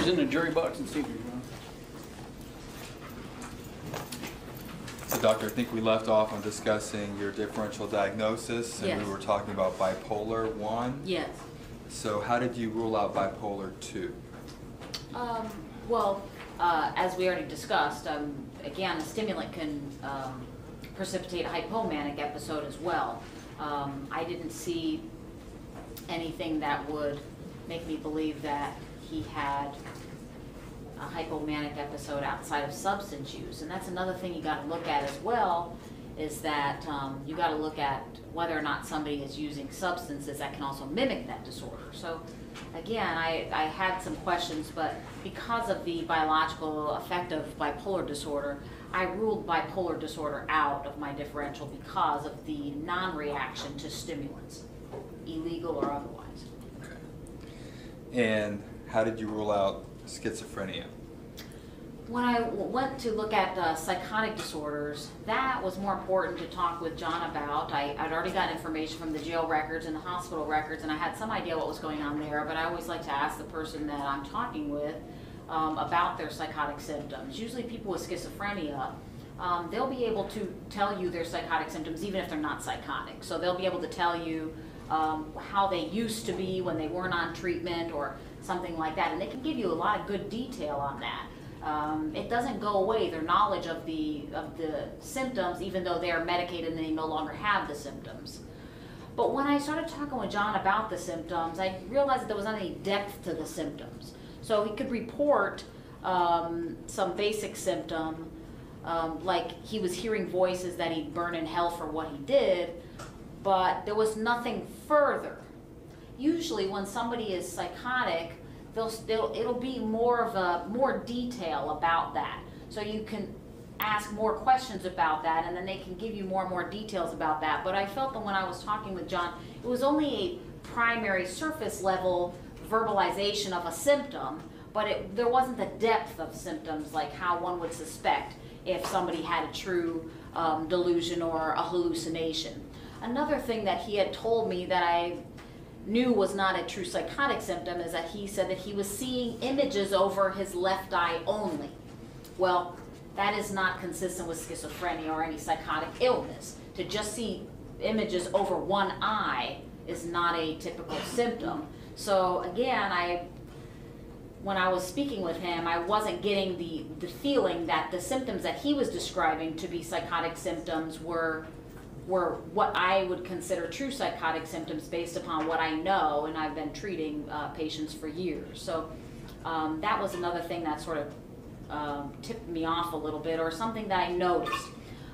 in the jury box and see if you're wrong. So, Doctor, I think we left off on discussing your differential diagnosis, and Yes. we were talking about bipolar 1. Yes. So how did you rule out bipolar 2? Well, as we already discussed, again, a stimulant can precipitate a hypomanic episode as well. I didn't see anything that would make me believe that he had a hypomanic episode outside of substance use. And that's another thing you got to look at as well, is that you got to look at whether or not somebody is using substances that can also mimic that disorder. So again, I had some questions, but because of the biological effect of bipolar disorder, I ruled bipolar disorder out of my differential because of the non-reaction to stimulants, illegal or otherwise. Okay. And how did you rule out schizophrenia? When I went to look at psychotic disorders, that was more important to talk with John about. I'd already got information from the jail records and the hospital records, and I had some idea what was going on there, but I always like to ask the person that I'm talking with about their psychotic symptoms. Usually people with schizophrenia, they'll be able to tell you their psychotic symptoms even if they're not psychotic. So they'll be able to tell you how they used to be when they weren't on treatment or something like that, and they can give you a lot of good detail on that. It doesn't go away, their knowledge of the symptoms, even though they are medicated and they no longer have the symptoms. But when I started talking with John about the symptoms, I realized that there was not any depth to the symptoms. So he could report some basic symptom, like he was hearing voices that he'd burn in hell for what he did, but there was nothing further. Usually when somebody is psychotic, it'll be more detail about that. So you can ask more questions about that, and then they can give you more and more details about that. But I felt that when I was talking with John, it was only a primary surface level verbalization of a symptom, but there wasn't the depth of symptoms like how one would suspect if somebody had a true delusion or a hallucination. Another thing that he had told me that I knew was not a true psychotic symptom is that he said that he was seeing images over his left eye only. Well, that is not consistent with schizophrenia or any psychotic illness. To just see images over one eye is not a typical symptom. So again, when I was speaking with him, I wasn't getting the feeling that the symptoms that he was describing to be psychotic symptoms were what I would consider true psychotic symptoms based upon what I know, and I've been treating patients for years. So that was another thing that sort of tipped me off a little bit, or something that I noticed.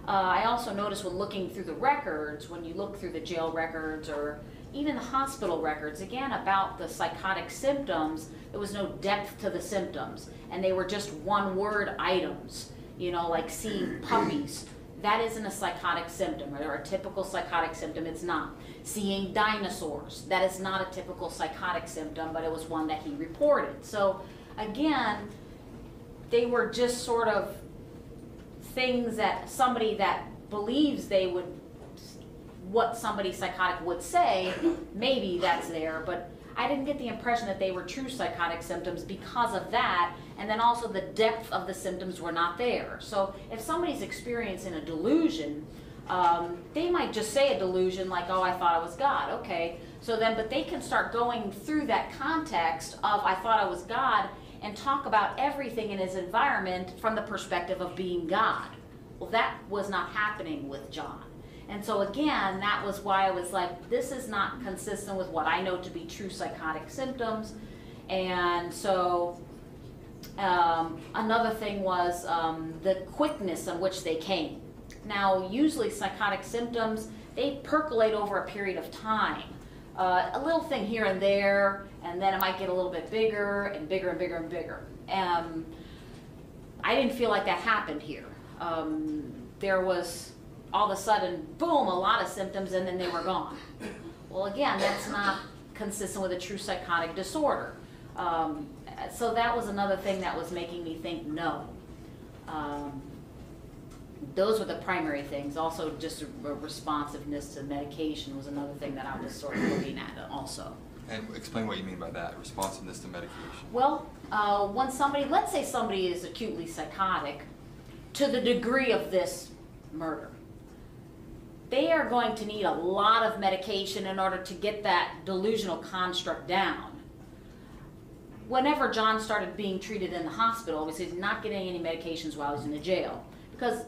I also noticed when looking through the records, when you look through the jail records or even the hospital records, again about the psychotic symptoms, there was no depth to the symptoms, and they were just one-word items, you know, like seeing puppies. That isn't a psychotic symptom, or a typical psychotic symptom, it's not. Seeing dinosaurs, that is not a typical psychotic symptom, but it was one that he reported. So again, they were just sort of things that somebody that believes they would, what somebody psychotic would say, maybe that's there, but I didn't get the impression that they were true psychotic symptoms because of that, and then also the depth of the symptoms were not there. So if somebody's experiencing a delusion, they might just say a delusion like, oh, I thought I was God, okay. So then, but they can start going through that context of I thought I was God and talk about everything in his environment from the perspective of being God. Well, that was not happening with John. And so again, that was why I was like, this is not consistent with what I know to be true psychotic symptoms. And so another thing was the quickness in which they came. Now, usually psychotic symptoms, they percolate over a period of time. A little thing here and there, and then it might get a little bit bigger and bigger and bigger and bigger. I didn't feel like that happened here. There was all of a sudden, boom, a lot of symptoms, and then they were gone. Well, again, that's not consistent with a true psychotic disorder. So that was another thing that was making me think no. Those were the primary things. Also, just a responsiveness to medication was another thing that I was sort of looking at also. And explain what you mean by that, responsiveness to medication. Well, when somebody, let's say somebody is acutely psychotic to the degree of this murder, they are going to need a lot of medication in order to get that delusional construct down. Whenever John started being treated in the hospital, obviously he's not getting any medications while he's in the jail because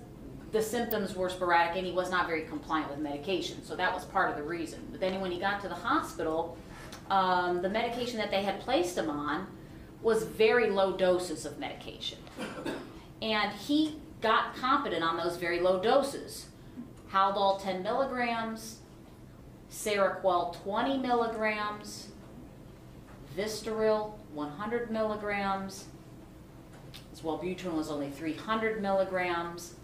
the symptoms were sporadic and he was not very compliant with medication. So that was part of the reason. But then when he got to the hospital, the medication that they had placed him on was very low doses of medication. And he got competent on those very low doses. Haldol 10 milligrams, Seroquel 20 milligrams, Vistaril 100 milligrams. His Wellbutrin was only 300 milligrams.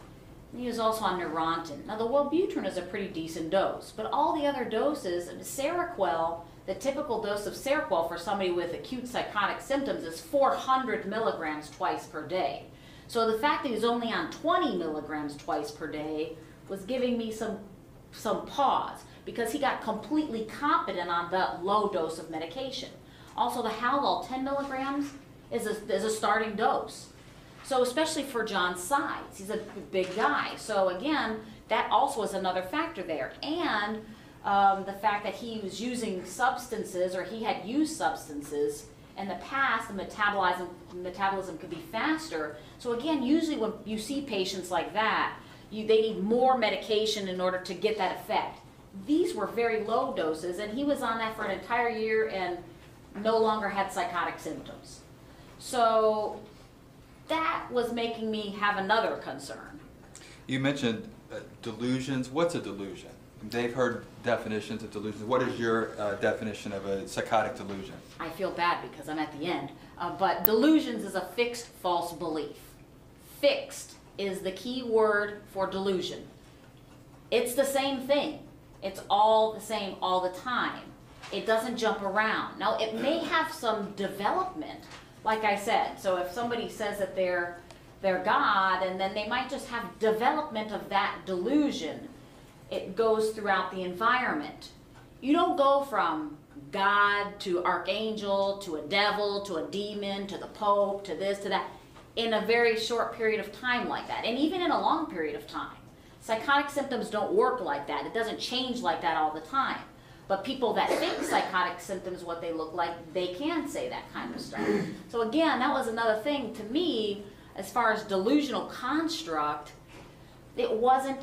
And he was also on Neurontin. Now the Wellbutrin is a pretty decent dose, but all the other doses, Seroquel, the typical dose of Seroquel for somebody with acute psychotic symptoms is 400 milligrams twice per day. So the fact that he was only on 20 milligrams twice per day was giving me some pause because he got completely competent on that low dose of medication. Also the Haldol 10 milligrams is a starting dose. So especially for John's size, he's a big guy. So again, that also is another factor there. And the fact that he was using substances, or he had used substances in the past, the metabolism could be faster. So again, usually when you see patients like that, they need more medication in order to get that effect. These were very low doses, and he was on that for an entire year and no longer had psychotic symptoms. So that was making me have another concern. You mentioned delusions. What's a delusion? They've heard definitions of delusions. What is your definition of a psychotic delusion? I feel bad because I'm at the end. But delusions is a fixed false belief. Fixed is the key word for delusion. It's the same thing. It's all the same all the time. It doesn't jump around. Now, it may have some development, like I said. So if somebody says that they're God, and then they might just have development of that delusion. It goes throughout the environment. You don't go from God to archangel to a devil to a demon to the Pope to this to that in a very short period of time like that, and even in a long period of time. Psychotic symptoms don't work like that. It doesn't change like that all the time. But people that think psychotic symptoms, what they look like, they can say that kind of stuff. So again, that was another thing to me, as far as delusional construct, it wasn't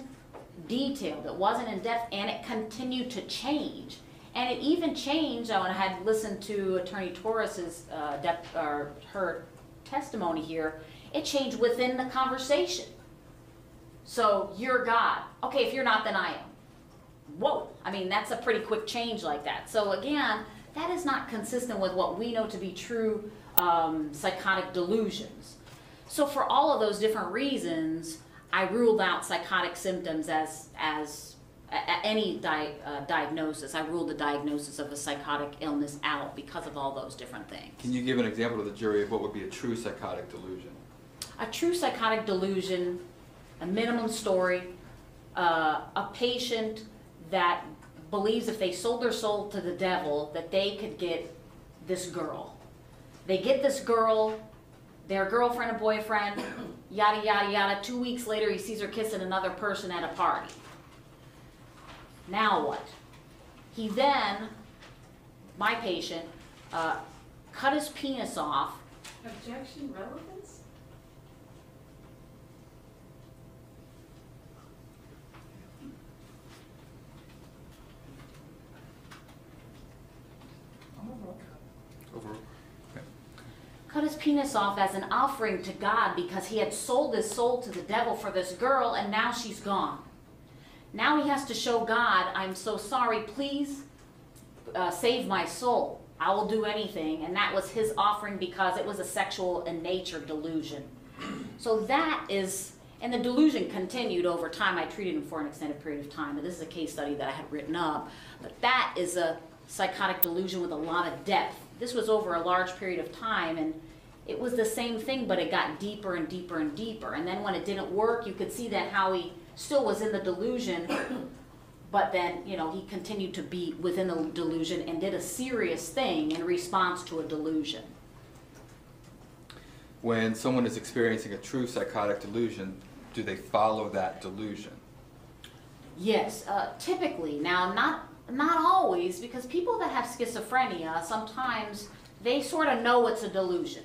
detailed, it wasn't in depth, and it continued to change. And it even changed, when I had listened to Attorney Torres's, her testimony here, it changed within the conversation. So, you're God. Okay, if you're not, then I am. Whoa, I mean, that's a pretty quick change like that. So again, that is not consistent with what we know to be true psychotic delusions. So for all of those different reasons, I ruled out psychotic symptoms as any diagnosis. I ruled the diagnosis of a psychotic illness out because of all those different things. Can you give an example to the jury of what would be a true psychotic delusion? A true psychotic delusion, a minimum story, a patient that believes if they sold their soul to the devil that they could get this girl. They get this girl, their girlfriend and boyfriend, yada, yada, yada. 2 weeks later, he sees her kissing another person at a party. Now what? He then, my patient, cut his penis off. Objection, relevance? Overall. Okay. Cut his penis off as an offering to God because he had sold his soul to the devil for this girl, and now she's gone. Now he has to show God, I'm so sorry, please save my soul. I will do anything. And that was his offering because it was a sexual in nature delusion. So that is, and the delusion continued over time. I treated him for an extended period of time. And this is a case study that I had written up. But that is a psychotic delusion with a lot of depth. This was over a large period of time, and it was the same thing, but it got deeper and deeper and deeper. And then when it didn't work, you could see that how he still was in the delusion, but then, you know, he continued to be within the delusion and did a serious thing in response to a delusion. When someone is experiencing a true psychotic delusion, do they follow that delusion? Yes, typically. Now, not always, because people that have schizophrenia, sometimes they sort of know it's a delusion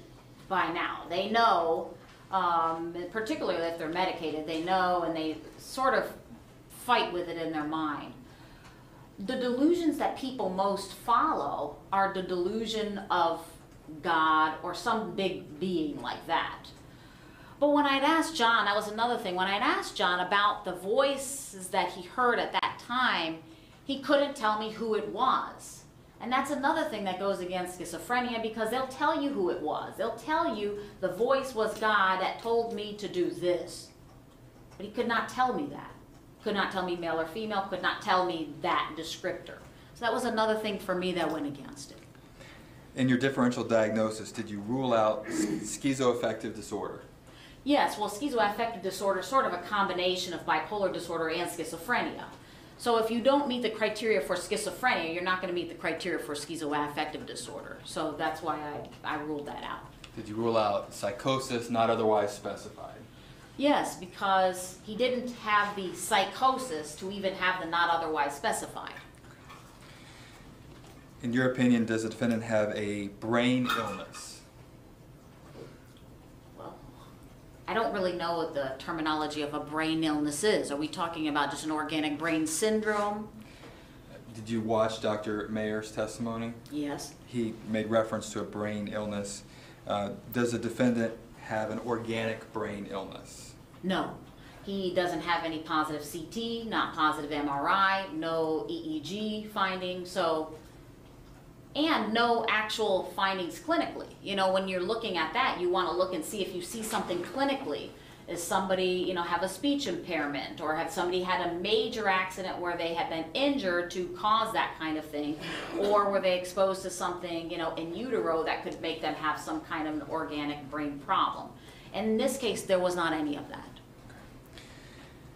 by now. They know, particularly if they're medicated, they know, and they sort of fight with it in their mind. The delusions that people most follow are the delusion of God or some big being like that. But when I'd asked John, that was another thing, when I'd asked John about the voices that he heard at that time, he couldn't tell me who it was. And that's another thing that goes against schizophrenia, because they'll tell you who it was. They'll tell you the voice was God that told me to do this. But he could not tell me that. Could not tell me male or female, could not tell me that descriptor. So that was another thing for me that went against it. In your differential diagnosis, did you rule out schizoaffective disorder? Yes, well, schizoaffective disorder is sort of a combination of bipolar disorder and schizophrenia. So if you don't meet the criteria for schizophrenia, you're not going to meet the criteria for schizoaffective disorder. So that's why I ruled that out. Did you rule out psychosis not otherwise specified? Yes, because he didn't have the psychosis to even have the not otherwise specified. In your opinion, does the defendant have a brain illness? Well, I don't really know what the terminology of a brain illness is. Are we talking about just an organic brain syndrome? Did you watch Dr. Mayer's testimony? Yes. He made reference to a brain illness. Does the defendant have an organic brain illness? No. He doesn't have any positive CT, not positive MRI, no EEG findings, so, and no actual findings clinically. You know, when you're looking at that, you want to look and see if you see something clinically. Is somebody, you know, have a speech impairment, or have somebody had a major accident where they have been injured to cause that kind of thing, or were they exposed to something, you know, in utero that could make them have some kind of an organic brain problem. In this case, there was not any of that.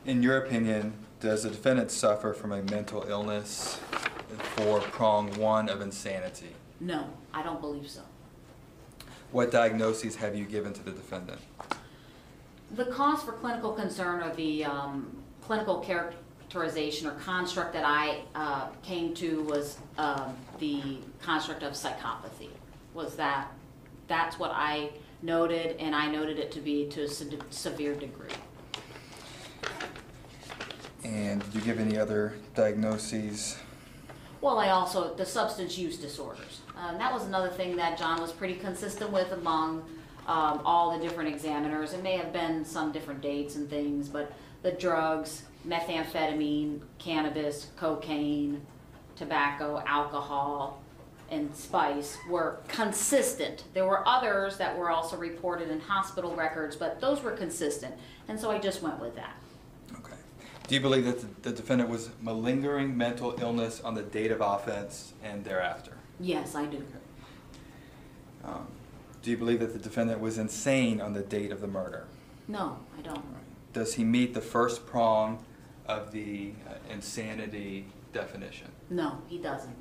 In your opinion, does the defendant suffer from a mental illness for prong 1 of insanity? No, I don't believe so. What diagnoses have you given to the defendant? The cause for clinical concern, or the clinical characterization or construct that I came to, was the construct of psychopathy. That's what I noted, and I noted it to be to a severe degree. And did you give any other diagnoses? Well, I also, the substance use disorders. That was another thing that John was pretty consistent with among all the different examiners. It may have been some different dates and things, but the drugs, methamphetamine, cannabis, cocaine, tobacco, alcohol, and spice were consistent. There were others that were also reported in hospital records, but those were consistent, and so I just went with that. Okay. Do you believe that the defendant was malingering mental illness on the date of offense and thereafter? Yes, I do. Okay. Do you believe that the defendant was insane on the date of the murder? No, I don't. Does he meet the first prong of the insanity definition? No, he doesn't,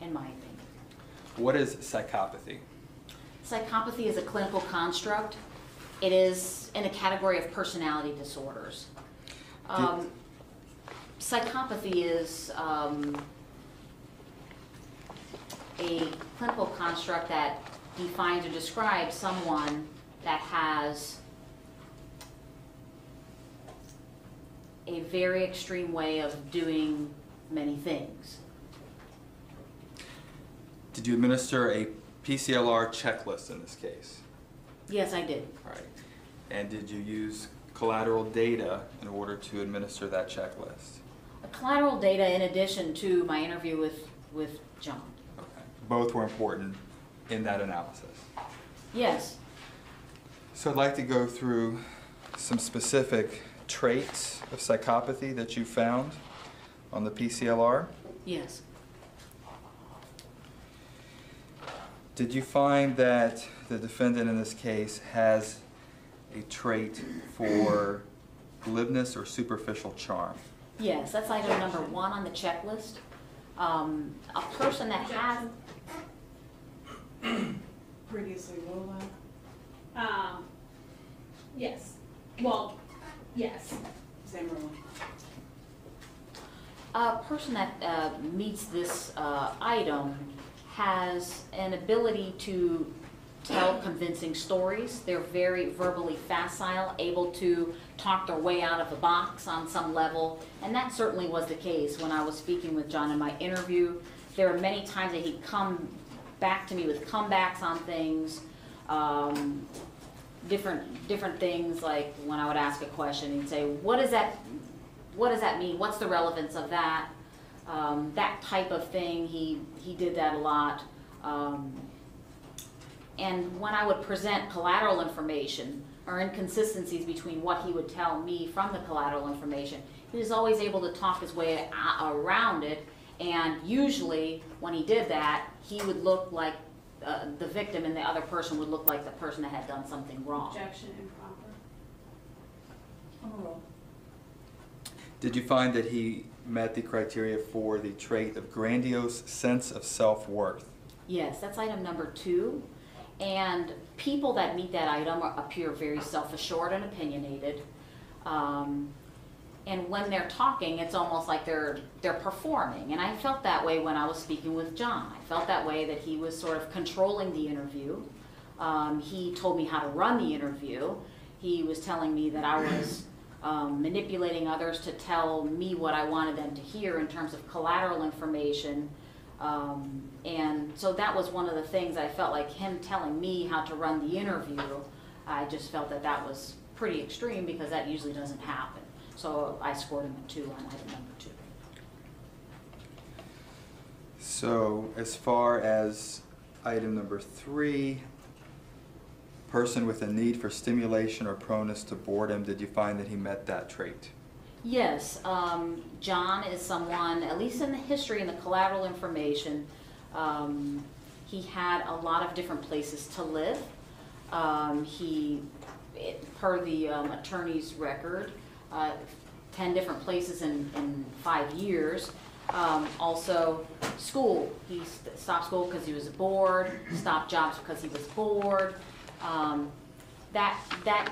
in my opinion. What is psychopathy? Psychopathy is a clinical construct. It is in a category of personality disorders. Psychopathy is a clinical construct that defines or describes someone that has a very extreme way of doing many things. Did you administer a PCLR checklist in this case? Yes, I did. Right. And did you use collateral data in order to administer that checklist? Collateral data in addition to my interview with John. Okay. Both were important in that analysis. Yes. So I'd like to go through some specific traits of psychopathy that you found on the PCLR. Yes. Did you find that the defendant in this case has a trait for glibness or superficial charm? Yes, that's item number 1 on the checklist. A person that has, Previously ruled on, Yes. Well, yes. same ruling. a person that meets this item has an ability to tell convincing stories. They're very verbally facile, able to talk their way out of the box on some level, and that certainly was the case when I was speaking with John in my interview. There were many times that he'd come back to me with comebacks on things, different things, like when I would ask a question, he'd say, what does that mean? What's the relevance of that? That type of thing, he did that a lot. And when I would present collateral information or inconsistencies between what he would tell me from the collateral information, he was always able to talk his way around it. And usually when he did that, he would look like the victim and the other person would look like the person that had done something wrong. Objection improper. On a roll. Did you find that he met the criteria for the trait of grandiose sense of self-worth? Yes, that's item number 2. And people that meet that item appear very self-assured and opinionated. And when they're talking, it's almost like they're performing. And I felt that way when I was speaking with John. I felt that way, that he was sort of controlling the interview. He told me how to run the interview. He was telling me that I was manipulating others to tell me what I wanted them to hear in terms of collateral information. And so that was one of the things I felt like him telling me how to run the interview. I just felt that that was pretty extreme because that usually doesn't happen. So I scored him a 2 on item number 2. So as far as item number 3, person with a need for stimulation or proneness to boredom, did you find that he met that trait? Yes, John is someone, at least in the history and the collateral information, he had a lot of different places to live. Per the attorney's record, 10 different places in 5 years. Also, school. He stopped school because he was bored, stopped jobs because he was bored. That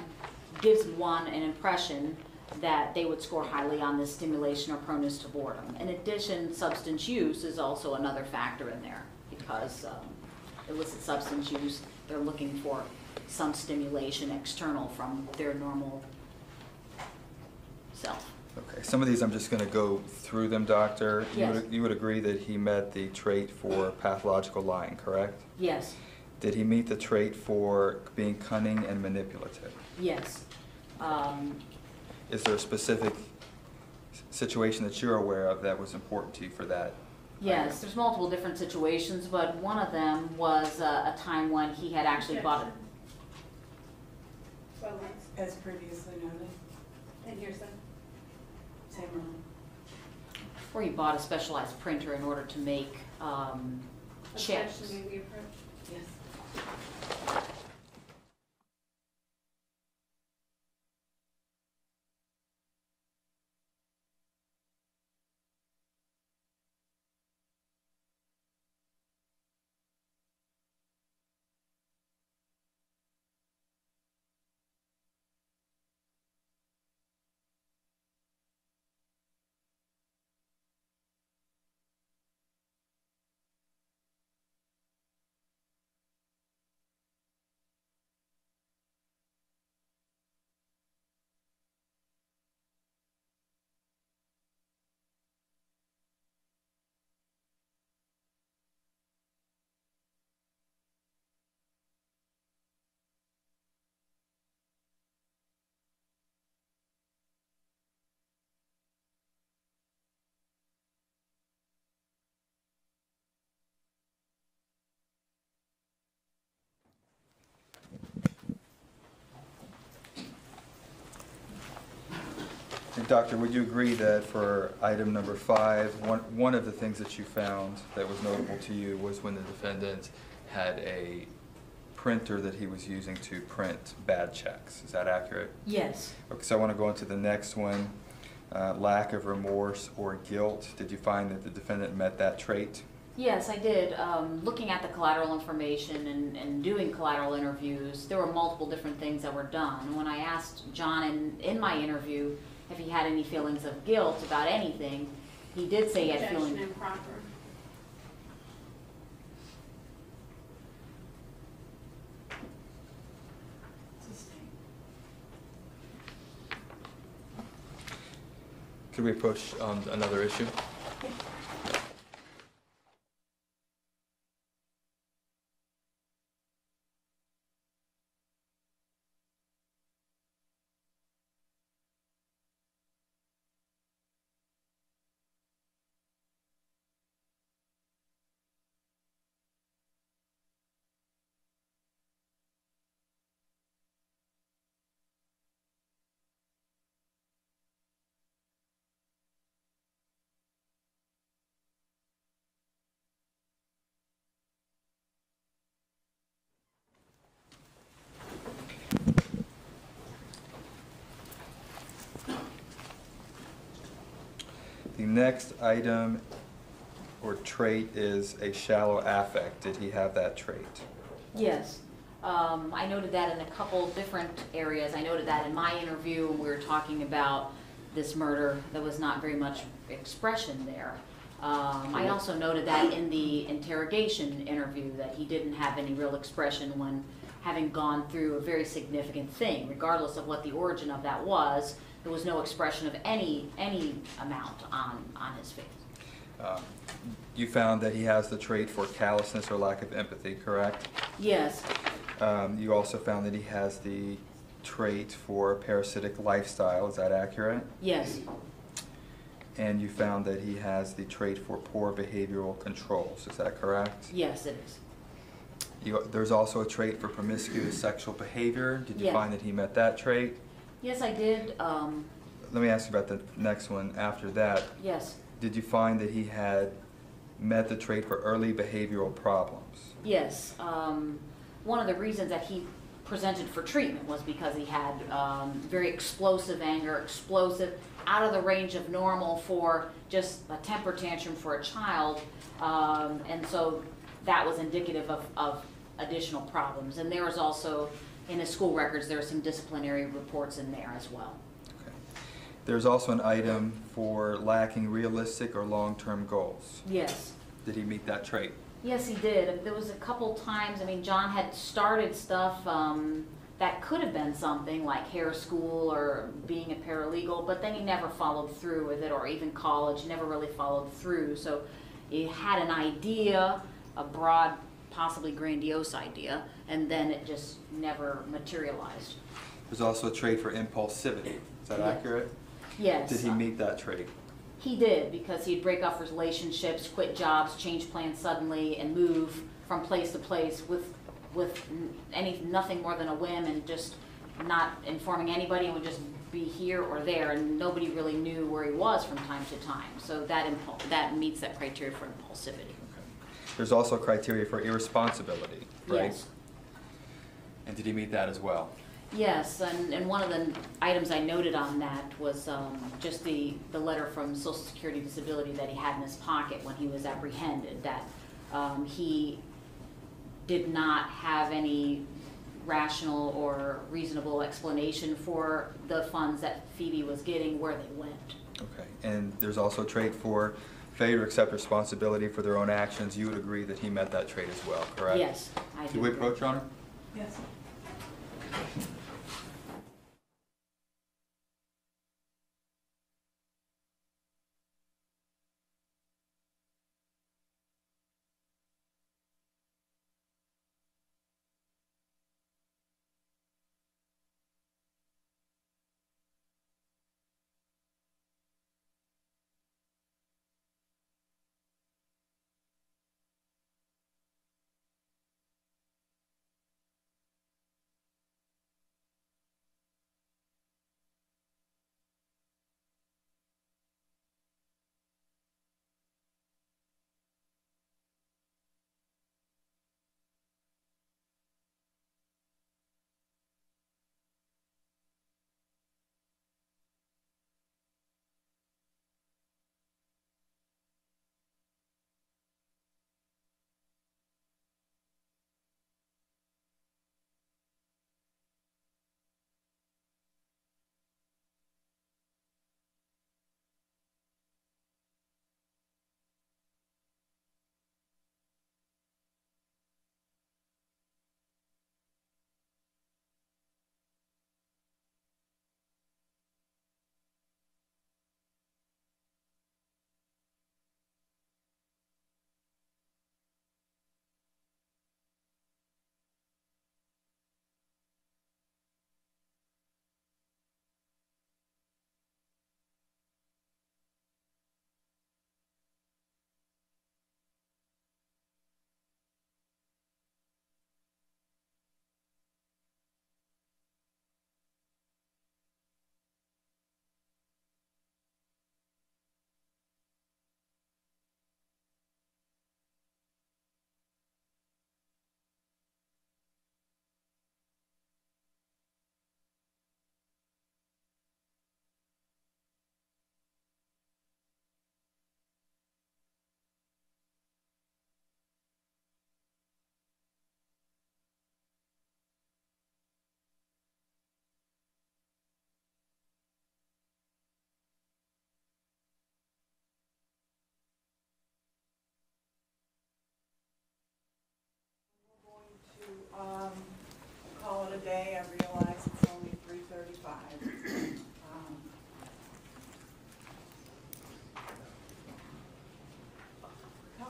gives one an impression that they would score highly on this stimulation or proneness to boredom. In addition, substance use is also another factor in there because illicit substance use, they're looking for some stimulation external from their normal self. Okay, some of these I'm just going to go through them, doctor. Yes. You would agree that he met the trait for pathological lying, correct? Yes. Did he meet the trait for being cunning and manipulative? Yes. Is there a specific situation that you're aware of that was important to you for that? Yes, there's multiple different situations, but one of them was a time when he had actually bought it. Well, As previously noted, and here's the, same ruling. Where he bought a specialized printer in order to make checks. objection may be approved. Yes. And doctor, would you agree that for item number 5, one of the things that you found that was notable to you was when the defendant had a printer that he was using to print bad checks? Is that accurate? Yes. Okay, so I want to go into the next one. lack of remorse or guilt. Did you find that the defendant met that trait? Yes, I did. Looking at the collateral information and doing collateral interviews, there were multiple different things that were done. When I asked John in my interview if he had any feelings of guilt about anything, he did say he had Objection feelings. improper. Sustain. Could we approach another issue? The next item or trait is a shallow affect. Did he have that trait? Yes. I noted that in a couple different areas. I noted that in my interview when we were talking about this murder, there was not very much expression there. I also noted that in the interrogation interview that he didn't have any real expression when having gone through a very significant thing. Regardless of what the origin of that was, there was no expression of any amount on his face. You found that he has the trait for callousness or lack of empathy, correct? Yes. You also found that he has the trait for parasitic lifestyle. Is that accurate? Yes. And you found that he has the trait for poor behavioral controls. Is that correct? Yes, it is. There's also a trait for promiscuous sexual behavior. Did you Yes. find that he met that trait? Yes, I did. Let me ask you about the next one after that. Yes. Did you find that he had met the trait for early behavioral problems? Yes. One of the reasons that he presented for treatment was because he had very explosive anger, explosive, out of the range of normal for just a temper tantrum for a child. And so that was indicative of additional problems. And there was also, in his school records, there are some disciplinary reports in there as well. Okay. There's also an item for lacking realistic or long-term goals. Yes. Did he meet that trait? Yes, he did. There was a couple times, I mean, John had started stuff that could have been something like hair school or being a paralegal, but then he never followed through with it, or even college, never really followed through. So he had an idea, a broad, possibly grandiose idea, and then it just never materialized. There's also a trait for impulsivity. Is that Yes. accurate? Yes. Did he meet that trait? He did, because he'd break off relationships, quit jobs, change plans suddenly, and move from place to place with nothing more than a whim, and just not informing anybody, and would just be here or there, and nobody really knew where he was from time to time. So that meets that criteria for impulsivity. Okay. There's also criteria for irresponsibility, right? Yes. And did he meet that as well? Yes, and one of the items I noted on that was just the letter from Social Security Disability that he had in his pocket when he was apprehended, that he did not have any rational or reasonable explanation for the funds that Phoebe was getting, where they went. Okay. And there's also a trait for failure to accept responsibility for their own actions. You would agree that he met that trait as well, correct? Yes, I do. Do we approach, Your Honor? Yes.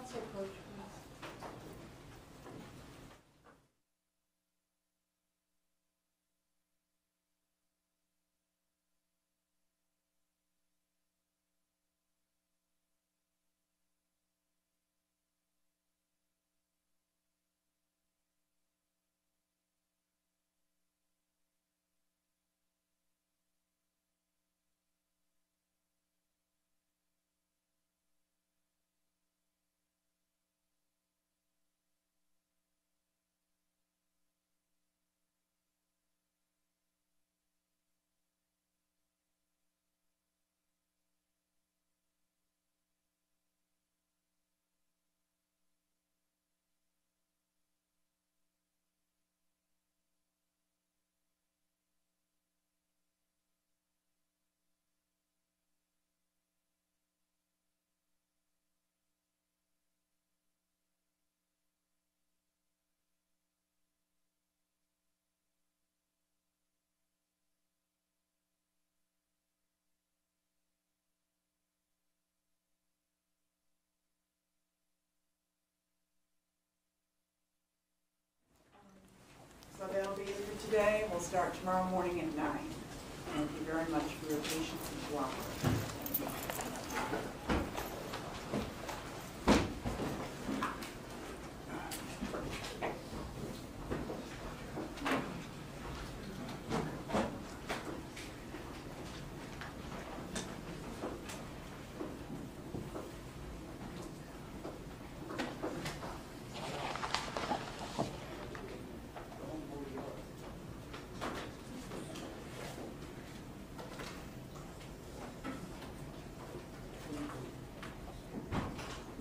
Also approach, please. So they'll be in for today. We'll start tomorrow morning at 9. Thank you very much for your patience and cooperation.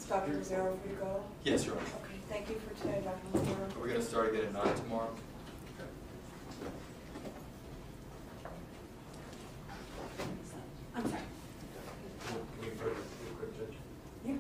Dr. Mazzaro, for you to go? Yes, Your Honor. Okay, thank you for today, Dr. Mazzaro. Are we going to start again at 9 tomorrow? I'm sorry. Can we further do a quick judge? Yeah.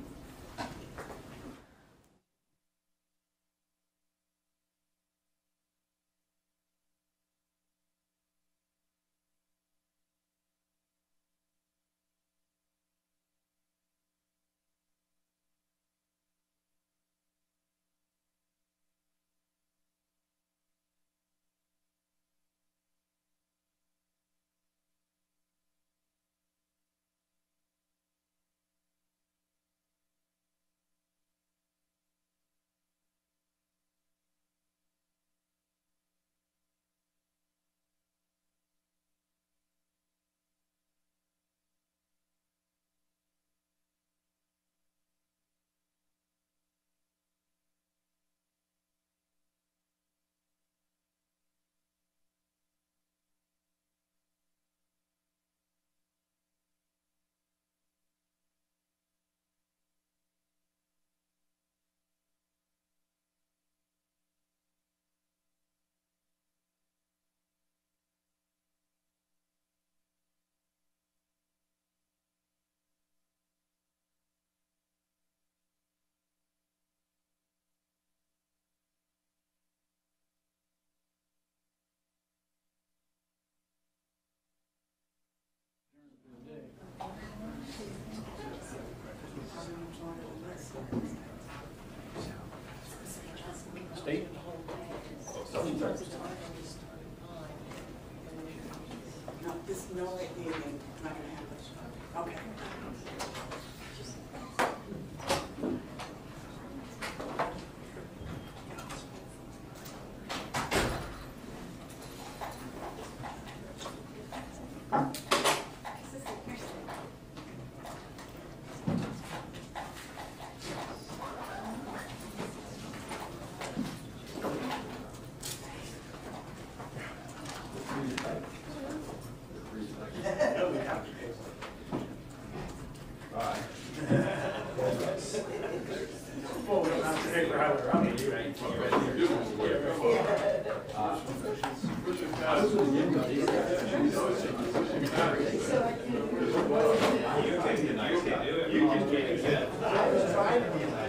State? No, this, no late meeting, not gonna happen. Okay. Well, we don't have to take for Highway Round. You ready? I was trying to be nice.